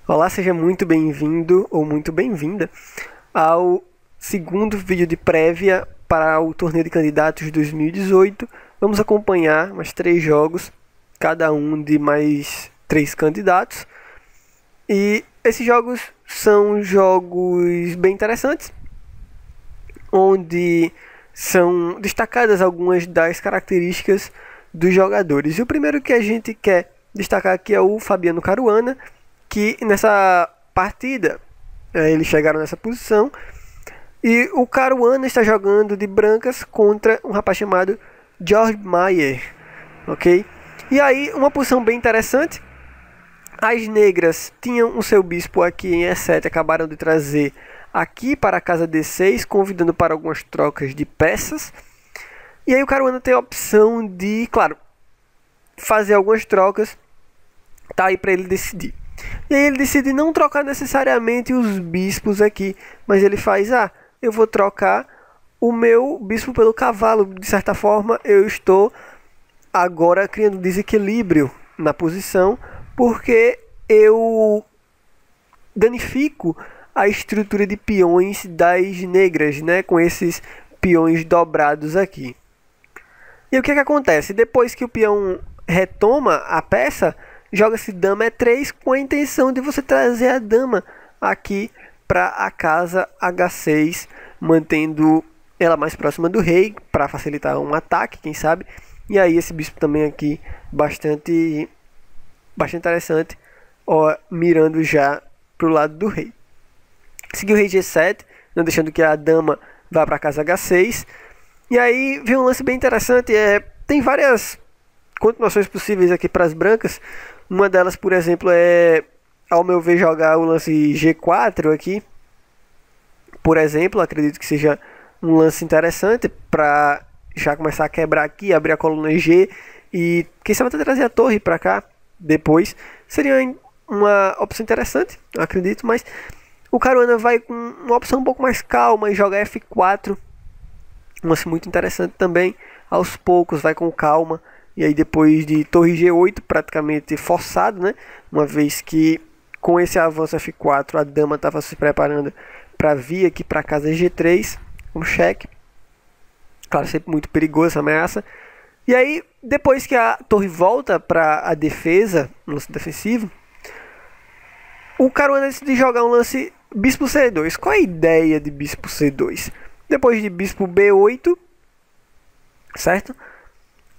Olá, seja muito bem-vindo ou muito bem-vinda ao segundo vídeo de prévia para o Torneio de Candidatos 2018. Vamos acompanhar mais 3 jogos, cada um de mais 3 candidatos. E esses jogos são jogos bem interessantes, onde são destacadas algumas das características dos jogadores. E o primeiro que a gente quer destacar aqui é o Fabiano Caruana, que nessa partida eles chegaram nessa posição e o Caruana está jogando de brancas contra um rapaz chamado George Mayer, ok? E aí uma posição bem interessante. As negras tinham o seu bispo aqui em E7, acabaram de trazer aqui para a casa D6, convidando para algumas trocas de peças. E aí o Caruana tem a opção de, claro, fazer algumas trocas, tá aí para ele decidir. E aí ele decide não trocar necessariamente os bispos aqui, mas ele faz, eu vou trocar o meu bispo pelo cavalo. De certa forma, eu estou agora criando desequilíbrio na posição, porque eu danifico a estrutura de peões das negras, né, com esses peões dobrados aqui. E o que acontece? Depois que o peão retoma a peça, joga-se dama E3 com a intenção de você trazer a dama aqui para a casa H6, mantendo ela mais próxima do rei, para facilitar um ataque, quem sabe. E aí esse bispo também aqui, bastante interessante, ó, mirando já para o lado do rei. Seguiu o rei G7, não deixando que a dama vá para a casa H6. E aí vem um lance bem interessante, tem várias continuações possíveis aqui para as brancas. Uma delas, por exemplo, é, ao meu ver, jogar o lance G4 aqui. Por exemplo, acredito que seja um lance interessante para já começar a quebrar aqui, abrir a coluna G e quem sabe até trazer a torre para cá depois. Seria uma opção interessante, eu acredito, mas o Caruana vai com uma opção um pouco mais calma e joga F4. Um lance muito interessante também, aos poucos, vai com calma. E aí depois de torre G8, praticamente forçado, né? Uma vez que com esse avanço F4 a dama estava se preparando para vir aqui para a casa G3, um cheque. Claro, sempre muito perigoso essa ameaça. E aí, depois que a torre volta para a defesa, um lance defensivo, o Caruana decide jogar um lance bispo C2. Qual é a ideia de bispo C2? Depois de bispo B8, certo?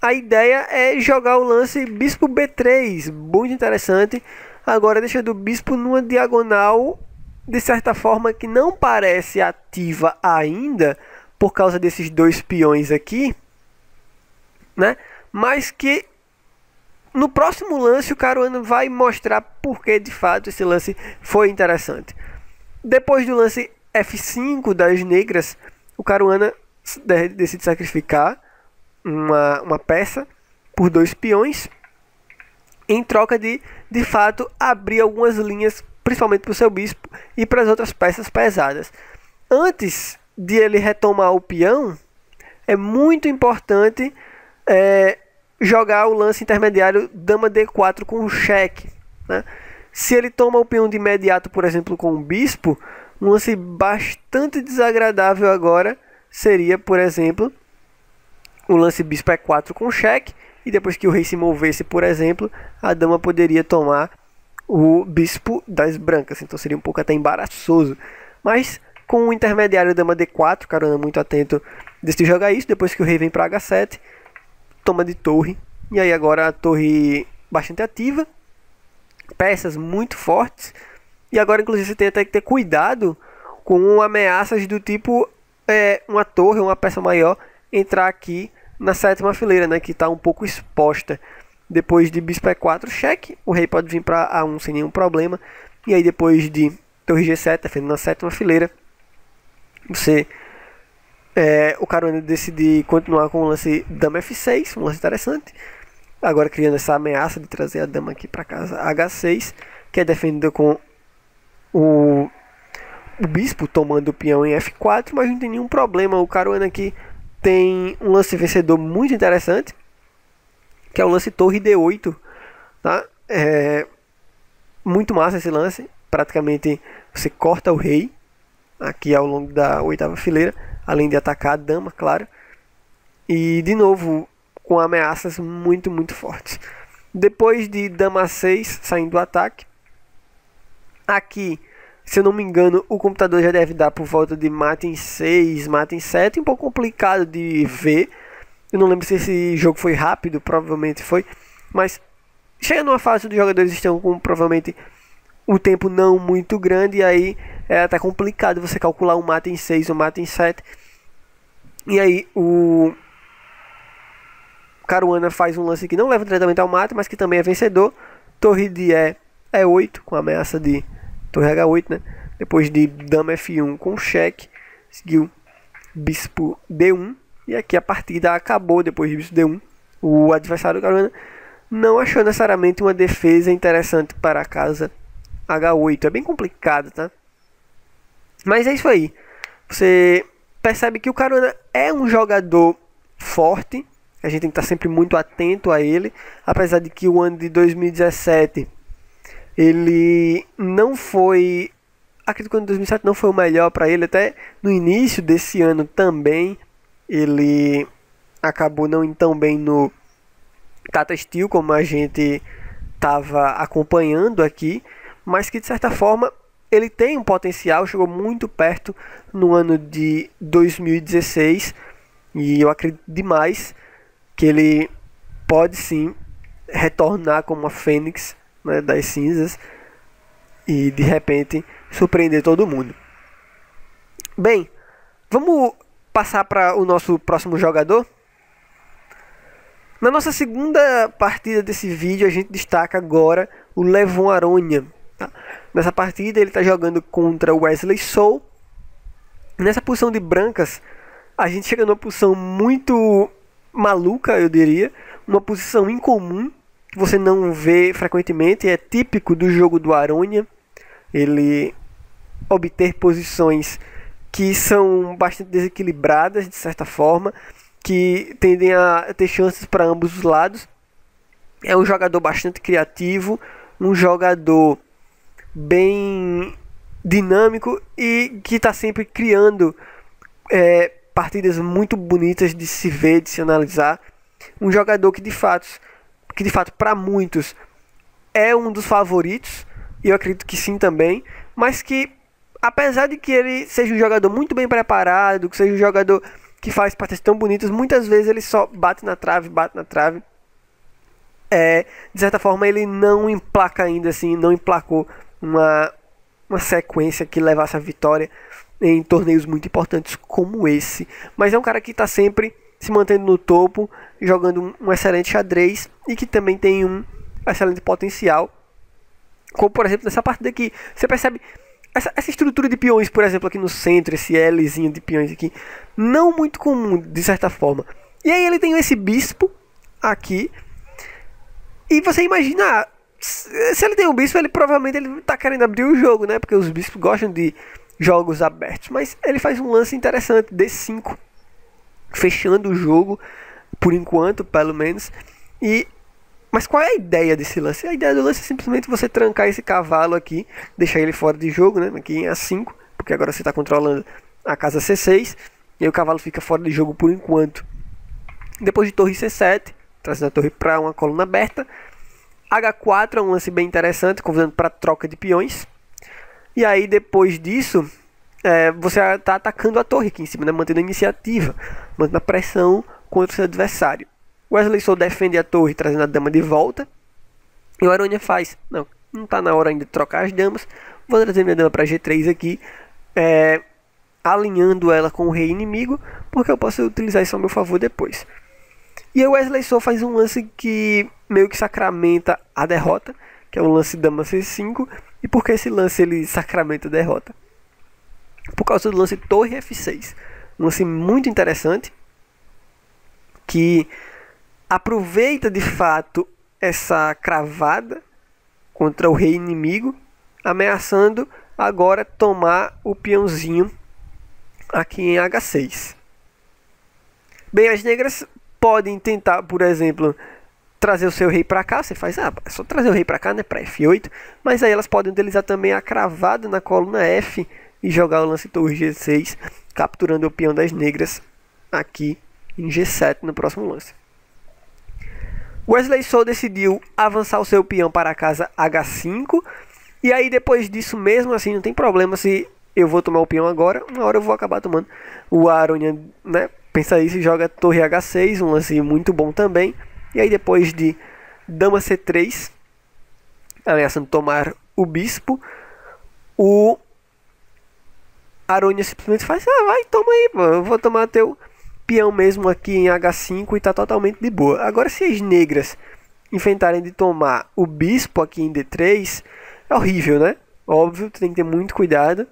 A ideia é jogar o lance bispo B3, muito interessante. Agora deixando o bispo numa diagonal, de certa forma, que não parece ativa ainda, por causa desses 2 peões aqui, né? Mas que no próximo lance o Caruana vai mostrar porque de fato esse lance foi interessante. Depois do lance F5 das negras, o Caruana decide sacrificar uma peça por 2 peões em troca de fato abrir algumas linhas, principalmente para o seu bispo e para as outras peças pesadas. Antes de ele retomar o peão, é muito importante jogar o lance intermediário dama D4 com cheque, né? Se ele toma o peão de imediato, por exemplo, com o bispo, um lance bastante desagradável agora seria, por exemplo, o lance bispo E4 com cheque, e depois que o rei se movesse, por exemplo, a dama poderia tomar o bispo das brancas, então seria um pouco até embaraçoso. Mas com o intermediário dama D4, Caruana muito atento, decide jogar isso. Depois que o rei vem para H7, toma de torre, e aí agora a torre bastante ativa, peças muito fortes, e agora inclusive você tem até que ter cuidado com ameaças do tipo uma torre, uma peça maior entrar aqui na 7ª fileira, né, que está um pouco exposta. Depois de bispo E4 cheque, o rei pode vir para A1 sem nenhum problema. E aí depois de torre G7, defendendo na 7ª fileira, o Caruana decide continuar com o lance dama F6, um lance interessante. Agora criando essa ameaça de trazer a dama aqui para casa H6, que é defendida com o bispo tomando o peão em F4, mas não tem nenhum problema. O Caruana aqui tem um lance vencedor muito interessante, que é o lance torre D8, tá? Muito massa esse lance. praticamente você corta o rei aqui ao longo da oitava fileira, além de atacar a dama, claro. E de novo com ameaças muito fortes. Depois de dama 6 saindo do ataque, aqui, se eu não me engano, o computador já deve dar por volta de mate em 6, mate em 7, um pouco complicado de ver. Eu não lembro se esse jogo foi rápido, provavelmente foi, mas chega numa fase onde os jogadores estão com provavelmente um tempo não muito grande, e aí é até complicado você calcular um mate em 6 ou um mate em 7. E aí o Caruana faz um lance que não leva diretamente ao mate, mas que também é vencedor. Torre de E8, com a ameaça de torre H8, né? Depois de dama F1 com cheque, seguiu bispo D1, e aqui a partida acabou depois de bispo D1. O adversário do Caruana não achou necessariamente uma defesa interessante para a casa H8. É bem complicado, tá? Mas é isso aí. Você percebe que o Caruana é um jogador forte. A gente tem que estar sempre muito atento a ele. Apesar de que o ano de 2017 ele não foi... Acredito que o ano de 2007 não foi o melhor para ele. Até no início desse ano também ele acabou não indo tão bem no Tata Steel como a gente estava acompanhando aqui. Mas que de certa forma ele tem um potencial. Chegou muito perto no ano de 2016. E eu acredito demais que ele pode sim retornar como uma fênix, né, das cinzas e de repente surpreender todo mundo. Bem, vamos passar para o nosso próximo jogador. Na nossa segunda partida desse vídeo, a gente destaca agora o Levon Aronha. Tá? Nessa partida ele está jogando contra o Wesley Soul. Nessa posição de brancas, a gente chega numa posição muito maluca, eu diria, uma posição incomum que você não vê frequentemente. É típico do jogo do Aronha ele obter posições que são bastante desequilibradas de certa forma, que tendem a ter chances para ambos os lados. É um jogador bastante criativo, um jogador bem dinâmico e que está sempre criando partidas muito bonitas de se ver, de se analisar. Um jogador que de fato para muitos é um dos favoritos, e eu acredito que sim também, mas que apesar de que ele seja um jogador muito bem preparado, que seja um jogador que faz partidas tão bonitas, muitas vezes ele só bate na trave. De certa forma ele não emplaca ainda assim, não emplacou uma sequência que levasse a vitória em torneios muito importantes como esse. Mas é um cara que está sempre se mantendo no topo, jogando um excelente xadrez e que também tem um excelente potencial. Como por exemplo nessa partida aqui, você percebe essa estrutura de peões, por exemplo, aqui no centro, esse Lzinho de peões aqui, não muito comum de certa forma. E aí ele tem esse bispo aqui, e você imagina, se ele tem um bispo, ele provavelmente está querendo abrir o jogo, né? Porque os bispos gostam de jogos abertos. Mas ele faz um lance interessante, D5, fechando o jogo, por enquanto, pelo menos. Mas qual é a ideia desse lance? A ideia do lance é simplesmente você trancar esse cavalo aqui, deixar ele fora de jogo, né? Aqui em A5, porque agora você está controlando a casa C6, e aí o cavalo fica fora de jogo por enquanto. Depois de torre C7, trazendo a torre para uma coluna aberta. H4 é um lance bem interessante, convidando para troca de peões. E aí depois disso, você está atacando a torre aqui em cima, né? Mantendo a iniciativa, mantendo a pressão contra o seu adversário. Wesley Soul defende a torre, trazendo a dama de volta. E o Aronha faz, não está na hora ainda de trocar as damas. Vou trazer minha dama para G3 aqui, alinhando ela com o rei inimigo, porque eu posso utilizar isso ao meu favor depois. E o Wesley Soul faz um lance que meio que sacramenta a derrota, que é o lance dama C5. E por que esse lance ele sacramenta a derrota? Por causa do lance torre F6. Um lance muito interessante, que aproveita de fato essa cravada contra o rei inimigo, ameaçando agora tomar o peãozinho aqui em H6. Bem, as negras podem tentar, por exemplo, trazer o seu rei para cá, você faz, é só trazer o rei para cá, né, para F8, mas aí elas podem utilizar também a cravada na coluna F e jogar o lance torre G6, capturando o peão das negras aqui em G7 no próximo lance. Wesley So decidiu avançar o seu peão para a casa H5, e aí depois disso, mesmo assim, não tem problema se eu vou tomar o peão agora, uma hora eu vou acabar tomando. O Aronian, né, pensa isso e joga torre H6, um lance muito bom também. E aí depois de dama C3, ameaçando tomar o bispo, o Aronian simplesmente faz, vai, toma aí, pô, eu vou tomar teu peão mesmo aqui em H5 e tá totalmente de boa. Agora se as negras inventarem de tomar o bispo aqui em D3, é horrível, né? Óbvio, tem que ter muito cuidado.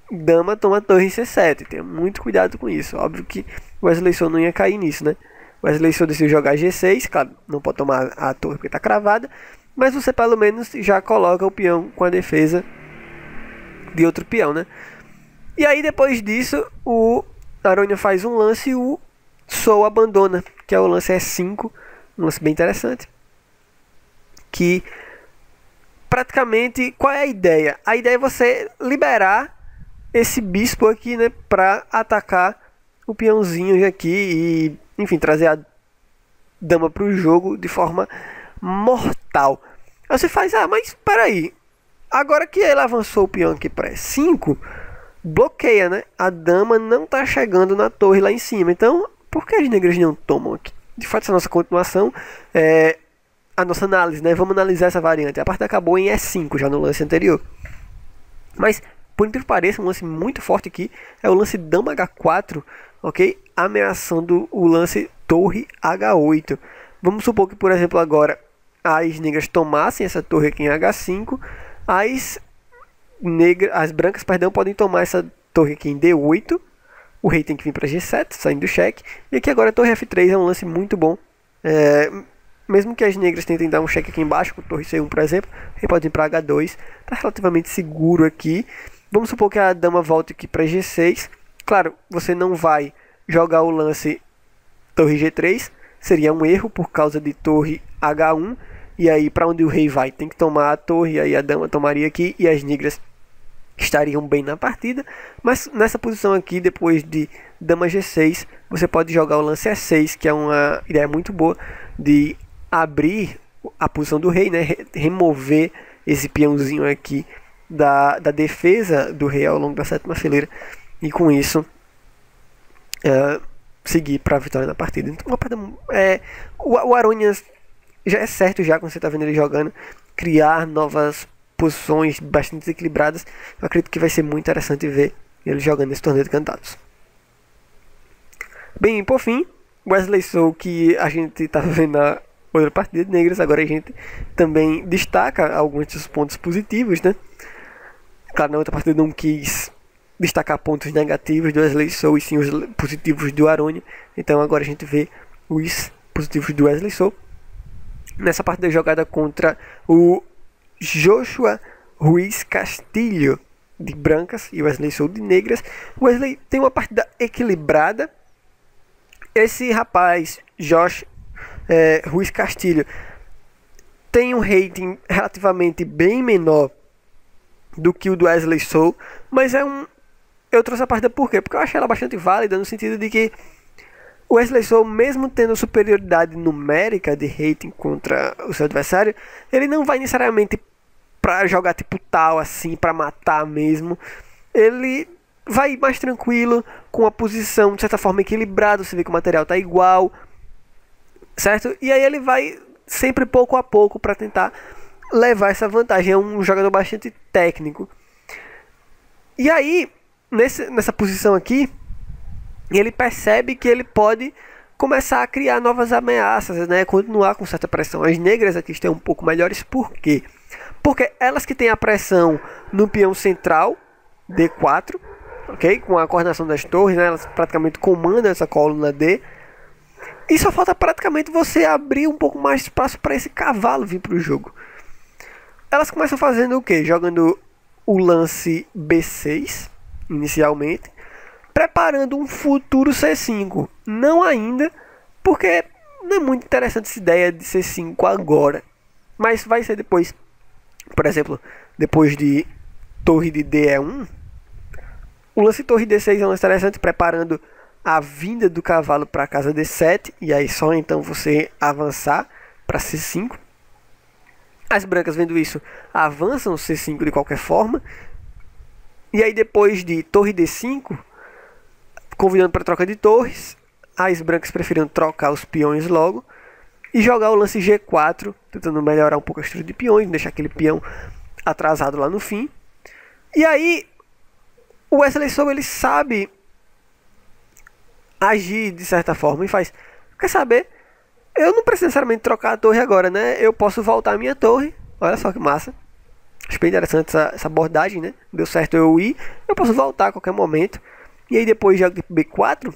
Dama toma torre em C7, tenha muito cuidado com isso. Óbvio que o Wesley So não ia cair nisso, né? O Wesley So decidiu jogar G6, claro, não pode tomar a torre porque está cravada, mas você pelo menos já coloca o peão com a defesa de outro peão, né? E aí depois disso, o Aronian faz um lance e o So abandona, que é o lance E5, um lance bem interessante. Que praticamente, qual é a ideia? A ideia é você liberar esse bispo aqui, né, para atacar o peãozinho aqui e, enfim, trazer a dama para o jogo de forma mortal. Aí você faz, mas espera aí, agora que ele avançou o peão aqui para E5, bloqueia, né? A dama não está chegando na torre lá em cima, então por que as negras não tomam aqui? De fato, essa nossa continuação é a nossa análise, né? Vamos analisar essa variante. A partida acabou em E5 já no lance anterior, mas por incrível que pareça, um lance muito forte aqui é o lance dama H4, ok? Ameaçando o lance torre H8. Vamos supor que, por exemplo, agora as negras tomassem essa torre aqui em H5, as brancas, perdão, podem tomar essa torre aqui em D8, o rei tem que vir para G7, saindo do cheque, e aqui agora a torre F3 é um lance muito bom. Mesmo que as negras tentem dar um cheque aqui embaixo, com torre C1, por exemplo, o rei pode vir para H2, está relativamente seguro aqui. Vamos supor que a dama volte aqui para G6. Claro, você não vai jogar o lance torre G3. Seria um erro por causa de torre H1. E aí, para onde o rei vai, tem que tomar a torre. E aí a dama tomaria aqui e as negras estariam bem na partida. Mas nessa posição aqui, depois de dama G6, você pode jogar o lance E6, que é uma ideia muito boa de abrir a posição do rei, né? Remover esse peãozinho aqui da defesa do rei ao longo da sétima fileira e com isso seguir para a vitória na partida. Então, o Aronian já é certo, já quando você está vendo ele jogando, criar novas posições bastante desequilibradas. Eu acredito que vai ser muito interessante ver ele jogando esse torneio de cantados. Bem, por fim, Wesley So, que a gente estava vendo na outra partida de negras, agora a gente também destaca alguns dos pontos positivos, né? Claro, na outra partida não quis destacar pontos negativos do Wesley So e sim os positivos do Aronian. Então agora a gente vê os positivos do Wesley So. Nessa partida jogada contra o Joshua Ruiz Castilho de brancas e Wesley So de negras, o Wesley tem uma partida equilibrada. Esse rapaz, Ruiz Castilho, tem um rating relativamente bem menor do que o do Wesley So, mas eu trouxe a partida por quê? Porque eu achei ela bastante válida no sentido de que o Wesley So, mesmo tendo superioridade numérica de rating contra o seu adversário, ele não vai necessariamente para jogar tipo tal assim, para matar mesmo. Ele vai mais tranquilo, com a posição de certa forma equilibrada, você vê que o material tá igual, certo? E aí ele vai sempre pouco a pouco para tentar levar essa vantagem. É um jogador bastante técnico. E aí, nessa posição aqui, ele percebe que ele pode começar a criar novas ameaças, né? Continuar com certa pressão. As negras aqui estão um pouco melhores. Por quê? Porque elas que têm a pressão no peão central, D4, ok? Com a coordenação das torres, né? Elas praticamente comandam essa coluna D. E só falta praticamente você abrir um pouco mais de espaço para esse cavalo vir para o jogo. Elas começam fazendo o quê? Jogando o lance B6, inicialmente, preparando um futuro C5. Não ainda, porque não é muito interessante essa ideia de ser 5 agora. Mas vai ser depois. Por exemplo, depois de torre de D é 1. O lance torre D6 é um lance interessante, preparando a vinda do cavalo para a casa D7. E aí só então você avançar para C5. As brancas, vendo isso, avançam C5 de qualquer forma. E aí depois de torre D5, convidando para troca de torres, as brancas preferiram trocar os peões logo e jogar o lance G4, tentando melhorar um pouco a estrutura de peões, deixar aquele peão atrasado lá no fim. E aí o Wesley So ele sabe agir de certa forma e faz, quer saber? Eu não preciso necessariamente trocar a torre agora, né? Eu posso voltar a minha torre. Olha só que massa. Acho bem interessante essa abordagem, né? Deu certo eu ir. Eu posso voltar a qualquer momento. E aí depois de B4,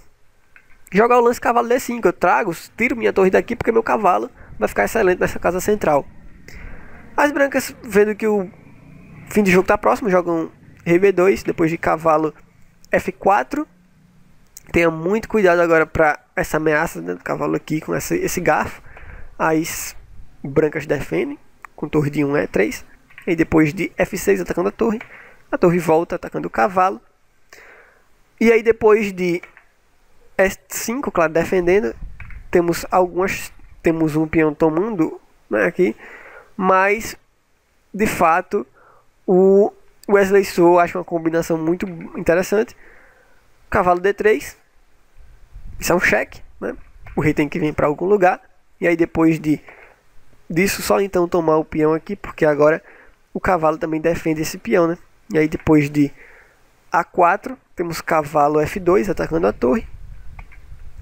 jogar o lance cavalo D5. Eu trago, tiro minha torre daqui porque meu cavalo vai ficar excelente nessa casa central. As brancas, vendo que o fim de jogo está próximo, jogam rei B2. Depois de cavalo F4. Tenha muito cuidado agora para essa ameaça, né, do cavalo aqui com esse garfo. As brancas defendem com torre de 1 E3. E depois de F6 atacando a torre volta atacando o cavalo. E aí depois de S5, claro, defendendo, temos um peão tomando, né, aqui, mas de fato o Wesley So acha uma combinação muito interessante. Cavalo D3, isso é um cheque, né? O rei tem que vir para algum lugar. E aí depois disso só então tomar o peão aqui, porque agora o cavalo também defende esse peão, né? E aí depois de A4 temos cavalo F2 atacando a torre.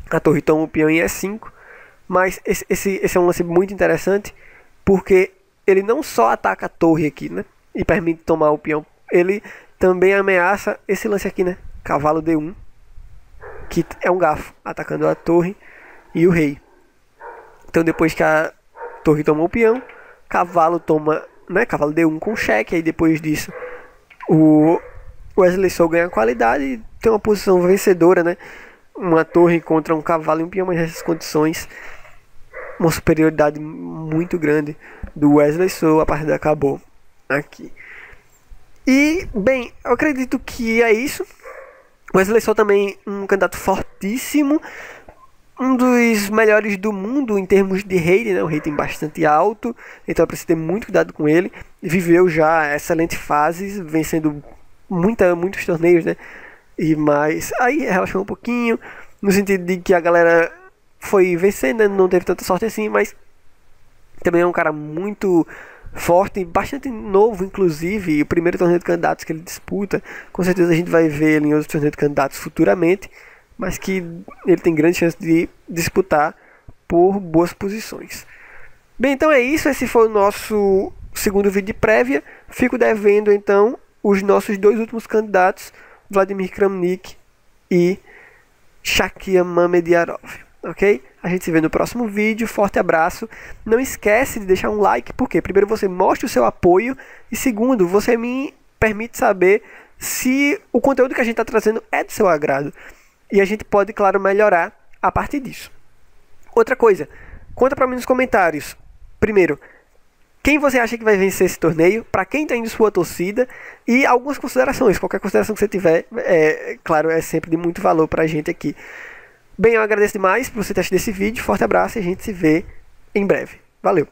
A torre toma o peão em E5. Mas esse é um lance muito interessante, porque ele não só ataca a torre aqui, né, e permite tomar o peão, ele também ameaça esse lance aqui, né? Cavalo D1, que é um garfo, atacando a torre e o rei. Então depois que a torre toma o peão, cavalo toma, né, cavalo D1 com cheque. Aí depois disso o Wesley So ganha qualidade e tem uma posição vencedora, né? Uma torre contra um cavalo e um peão, mas nessas condições uma superioridade muito grande do Wesley So. A partida acabou aqui. E bem, eu acredito que é isso. O Wesley So também um candidato fortíssimo, um dos melhores do mundo em termos de rating, né? O rating bastante alto, então é preciso ter muito cuidado com ele. Viveu já excelentes fases, vencendo muitos torneios, né? Mas aí relaxou um pouquinho, no sentido de que a galera foi vencendo, né? Não teve tanta sorte assim, mas também é um cara muito forte, bastante novo, inclusive. O primeiro torneio de candidatos que ele disputa, com certeza a gente vai ver ele em outros torneios de candidatos futuramente, mas que ele tem grande chance de disputar por boas posições. Bem, então é isso. Esse foi o nosso segundo vídeo de prévia. Fico devendo então os nossos dois últimos candidatos, Vladimir Kramnik e Shakia Mamediarov. Ok? A gente se vê no próximo vídeo. Forte abraço. Não esquece de deixar um like, porque primeiro você mostra o seu apoio e segundo, você me permite saber se o conteúdo que a gente está trazendo é do seu agrado. E a gente pode, claro, melhorar a partir disso. Outra coisa, conta para mim nos comentários. Primeiro, quem você acha que vai vencer esse torneio? Para quem está indo sua torcida? E algumas considerações. Qualquer consideração que você tiver, claro, é sempre de muito valor para a gente aqui. Bem, eu agradeço demais por você ter assistido esse vídeo. Forte abraço e a gente se vê em breve. Valeu!